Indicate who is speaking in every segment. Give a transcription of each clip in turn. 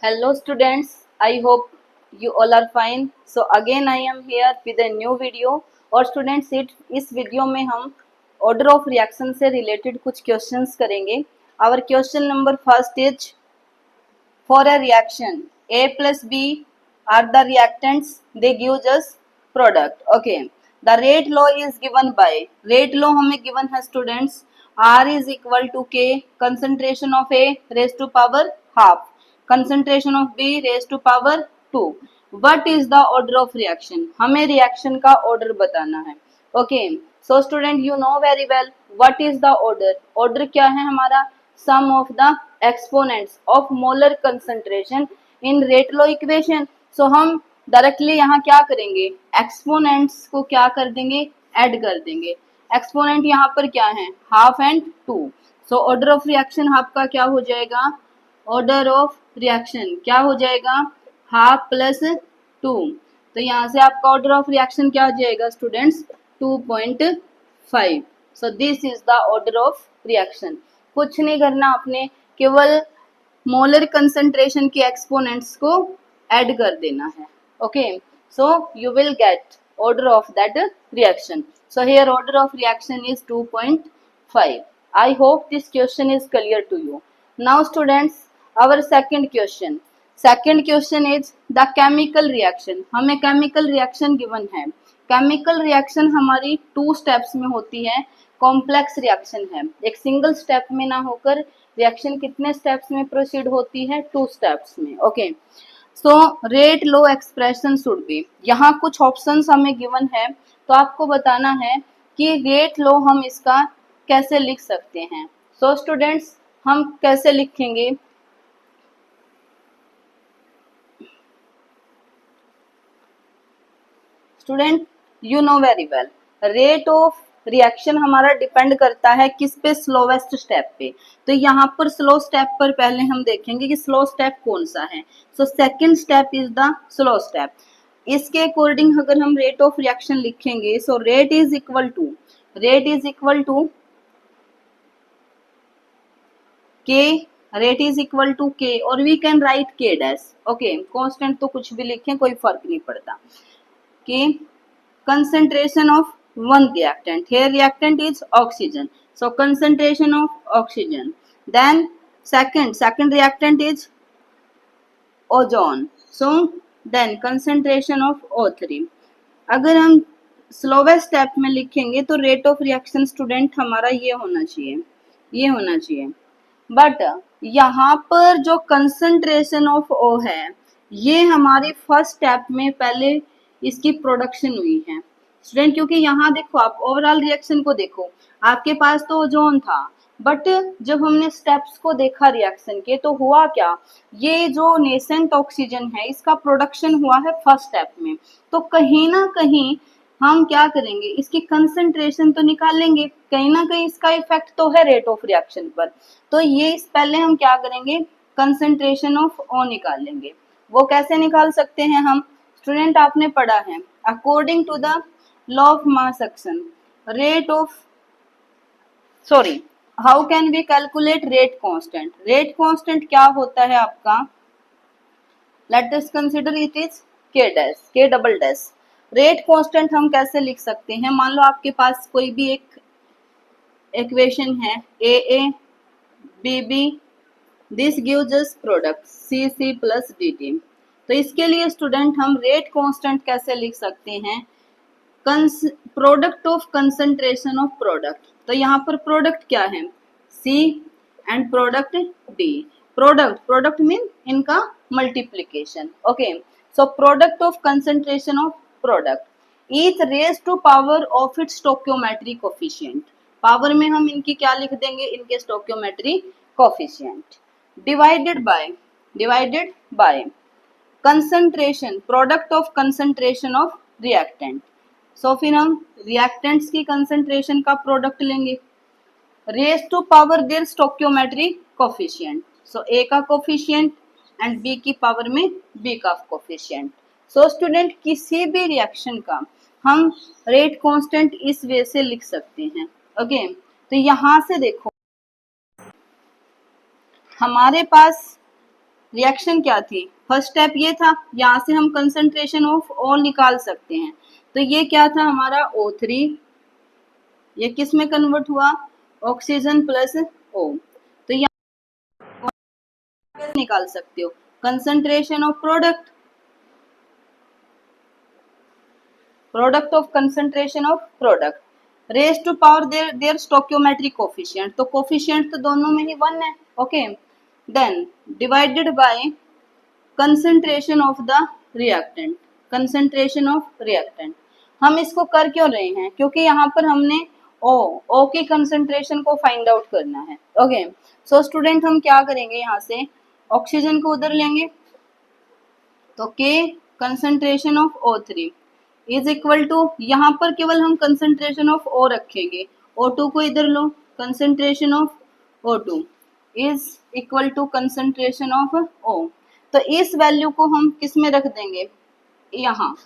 Speaker 1: Hello students, I hope you all are fine. So again I am here with a new video और students इस video में हम order of reaction से related कुछ questions करेंगे. Our question number first is for a reaction A plus B are the reactants, they give us product. Okay, the rate law is given by rate law हमें given है students R is equal to K concentration of A raised to power half concentration of B raised to power 2. What is the order of reaction? हमें reaction का order बताना है. Okay, so student you know very well what is the order. Order क्या है हमारा? Sum of the exponents of molar concentration in rate law equation. So हम directly यहाँ क्या करेंगे? एक्सपोनेंट्स को क्या कर देंगे? ऐड कर देंगे. एक्सपोनेंट यहाँ पर क्या है? Half and 2. So order of reaction आपका क्या हो जाएगा? ऑर्डर ऑफ रिएक्शन क्या हो जाएगा? Half plus 2. तो यहाँ से आपका ऑर्डर ऑफ रिएक्शन क्या हो जाएगा students? 2.5. So this is the order of reaction. कुछ नहीं करना आपने, केवल मोलर कंसंट्रेशन के एक्सपोनेंट्स को ऐड कर देना है. Okay, so you will get order of that reaction. So here order of reaction is 2.5. I hope this question is clear to you. Now students, our second question. Second question is the chemical reaction. हमें chemical reaction given है. Chemical reaction हमारी 2 steps में होती है. Complex reaction है, एक single step में ना होकर रिएक्शन कितने स्टेप्स में प्रोसीड होती है? 2 स्टेप्स में. Okay, so rate low expression should be. यहाँ कुछ ऑप्शंस हमें गिवन है, तो आपको बताना है कि रेट लो हम इसका कैसे लिख सकते हैं. सो स्टूडेंट्स हम कैसे लिखेंगे? Student you know very well rate of reaction हमारा डिपेंड करता है किस पे? स्लोवेस्ट स्टेप पे. तो यहाँ पर स्लो स्टेप पर पहले हम देखेंगे कि स्लो स्टेप कौन सा है. So second step is the slow step. इसके अकॉर्डिंग अगर हम रेट ऑफ रिएक्शन लिखेंगे, so rate is equal to K, rate is equal to K, और we can write K dash. Okay, constant तो कुछ भी लिखें कोई फर्क नहीं पड़ता. कि concentration of one reactant, here reactant is oxygen, so concentration of oxygen. Then second reactant is ozone, so then concentration of O3. अगर हम स्लोवेस्ट स्टेप में लिखेंगे तो रेट ऑफ रिएक्शन स्टूडेंट हमारा ये होना चाहिए. बट यहाँ पर जो कंसंट्रेशन ऑफ O है, ये हमारी फर्स्ट स्टेप में पहले इसकी प्रोडक्शन हुई है स्टूडेंट. क्योंकि यहाँ देखो, आप ओवरऑल रिएक्शन को देखो, आपके पास तो ओजोन था, बट जब हमने स्टेप्स को देखा रिएक्शन के, तो हुआ क्या? ये जो नेसेंट ऑक्सीजन है, इसका प्रोडक्शन हुआ है फर्स्ट स्टेप में. तो कहीं ना कहीं हम क्या करेंगे? इसकी कंसंट्रेशन तो निकालेंगे, कहीं ना कहीं इसका इफेक्ट तो है रेट ऑफ रिएक्शन पर. तो ये पहले हम क्या करेंगे? कंसंट्रेशन ऑफ O निकालेंगे. वो कैसे निकाल सकते हैं हम? स्टूडेंट आपने पढ़ा है according to the law of mass action, how can we calculate rate constant? Rate constant क्या होता है आपका? Let us consider it is K double dash. Rate constant हम कैसे लिख सकते हैं? मान लो आपके पास कोई भी एक इक्वेशन है A B B, this gives us product C plus D T. तो इसके लिए स्टूडेंट हम रेट कांस्टेंट कैसे लिख सकते हैं? Product of concentration of product. तो यहाँ पर प्रोडक्ट क्या है? C and product D. Product mean इनका multiplication. Okay, so product of concentration of product is raise to power of its stoichiometric coefficient. Power में हम इनकी क्या लिख देंगे? इनके stoichiometric coefficient. Divided by concentration, product of concentration of reactant. So फिर हम रिएक्टेंट्स की कंसंट्रेशन का प्रोडक्ट लेंगे raise to power their stoichiometric coefficient. सो ए का कोफिशिएंट एंड बी की पावर में बी का कोफिशिएंट. सो स्टूडेंट किसी भी रिएक्शन का हम रेट कांस्टेंट इस वे से लिख सकते हैं. ओके, तो यहाँ से देखो हमारे पास रिएक्शन क्या थी, फर्स्ट स्टेप ये था, यहाँ से हम कंसंट्रेशन ऑफ O निकाल सकते हैं। तो ये क्या था हमारा O3, ये किस में कन्वर्ट हुआ, ऑक्सीजन प्लस O। तो यहाँ निकाल सकते हो concentration of product, product of concentration of product raise to power their stoichiometric coefficient, तो कोफिशिएंट तो दोनों में ही 1 है, okay. Then divided by concentration of the reactant, concentration of reactant. हम इसको कर क्यों रहे हैं, क्योंकि यहाँ पर हमने ओ की कंसंट्रेशन को फाइंड आउट करना है, ओके। सो स्टूडेंट हम क्या करेंगे, यहाँ से ऑक्सीजन को उधर लेंगे, तो K concentration of O3 is equal to, यहाँ पर केवल हम कंसंट्रेशन ऑफ O रखेंगे, O2 को इधर लो, concentration of O2 is equal to concentration of O। तो इस वैल्यू को हम किस में रख देंगे, यहाँ,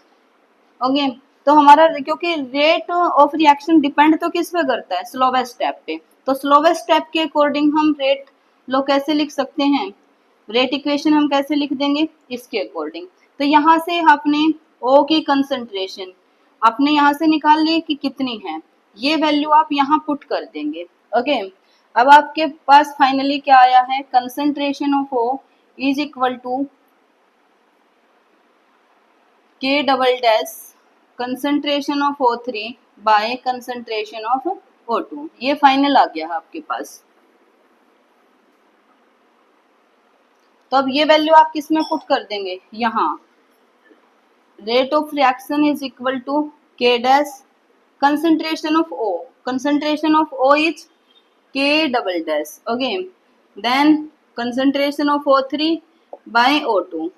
Speaker 1: ओके। तो हमारा, क्योंकि रेट ऑफ रिएक्शन डिपेंड तो किस पे करता है, स्लोवेस्ट स्टेप पे, तो स्लोवेस्ट स्टेप के अकॉर्डिंग हम रेट लो कैसे लिख सकते हैं, रेट इक्वेशन हम कैसे लिख देंगे, इसके अकॉर्डिंग। तो यहाँ से आपने O की कंसंट्रेशन आपने यहाँ से निकाल ली कि कितनी है, ये वैल्यू आप यहाँ पुट कर देंगे, ओके। अब आपके पास फाइनली क्या आया है, concentration of O is equal to K double dash concentration of O3 by concentration of O2, ये फाइनल आ गया है आपके पास। तो अब ये वैल्यू आप किस में पुट कर देंगे, यहाँ rate of reaction is equal to K dash concentration of O, concentration of O is K double dash, okay. Then concentration of O3 by O2,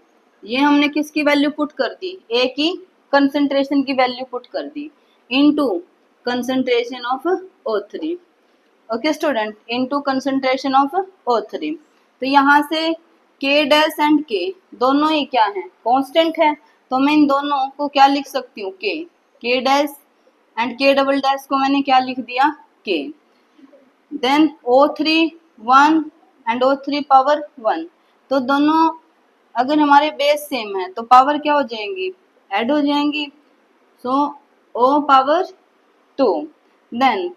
Speaker 1: ये हमने किसकी वैल्यू पुट कर दी, A की कंसंट्रेशन की वैल्यू पुट कर दी, into concentration of O3, okay student, into concentration of O3। तो यहाँ से K डैश एंड K दोनों ही क्या है, कांस्टेंट है, तो मैं इन दोनों को क्या लिख सकती हूँ, K dash and K double dash को मैंने क्या लिख दिया, K। Then O3 1 and O3 power 1, तो दोनों अगर हमारे बेस सेम है तो पावर क्या हो जाएंगी, ऐड हो जाएंगी, so O power 2, then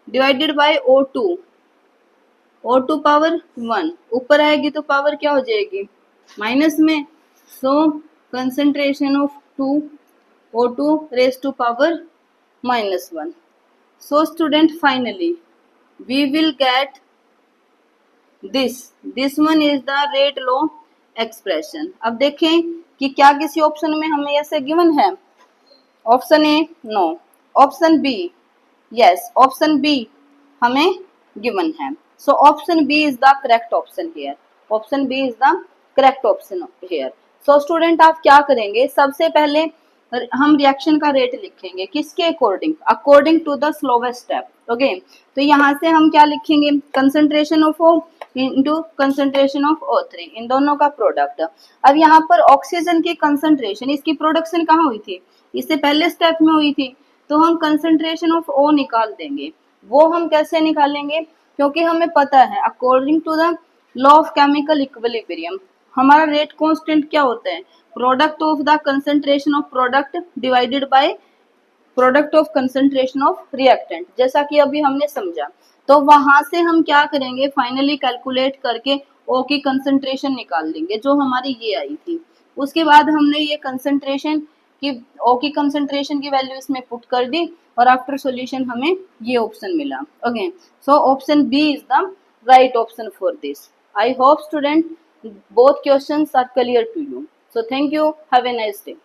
Speaker 1: divided by O2 power 1, ऊपर आएगी तो पावर क्या हो जाएगी, माइनस में, so concentration of O2 raise to power -1। So student finally we will get this one is the rate law expression। अब देखें कि क्या किसी ऑप्शन में हमें ऐसे गिवन है, option A no, option B yes, option B हमें गिवन है, so option B is the correct option here, option B is the correct option here. So student आप क्या करेंगे, सबसे पहले हम रिएक्शन का रेट लिखेंगे किसके according, according to the slowest step, okay. तो यहाँ से हम क्या लिखेंगे, concentration of O into concentration of O3, इन दोनों का प्रोडक्ट। अब यहाँ पर ऑक्सीजन की कंसंट्रेशन, इसकी प्रोडक्शन कहाँ हुई थी, इससे पहले स्टेप में हुई थी, तो हम कंसंट्रेशन ऑफ O निकाल देंगे। वो हम कैसे निकालेंगे, क्योंकि हमें पता है according to the law of chemical equilibrium हमारा रेट कांस्टेंट क्या होता है, product of the concentration of product divided by product of concentration of reactant, जैसा कि अभी हमने समझा। तो वहां से हम क्या करेंगे, फाइनली कैलकुलेट करके O की कंसंट्रेशन निकाल लेंगे जो हमारी ये आई थी। उसके बाद हमने ये कंसंट्रेशन की O की कंसंट्रेशन की वैल्यू इसमें पुट कर दी और आफ्टर सॉल्यूशन हमें ये ऑप्शन मिला, okay. So option B is the right option for this. I hope student both questions are clear to you. So thank you. Have a nice day.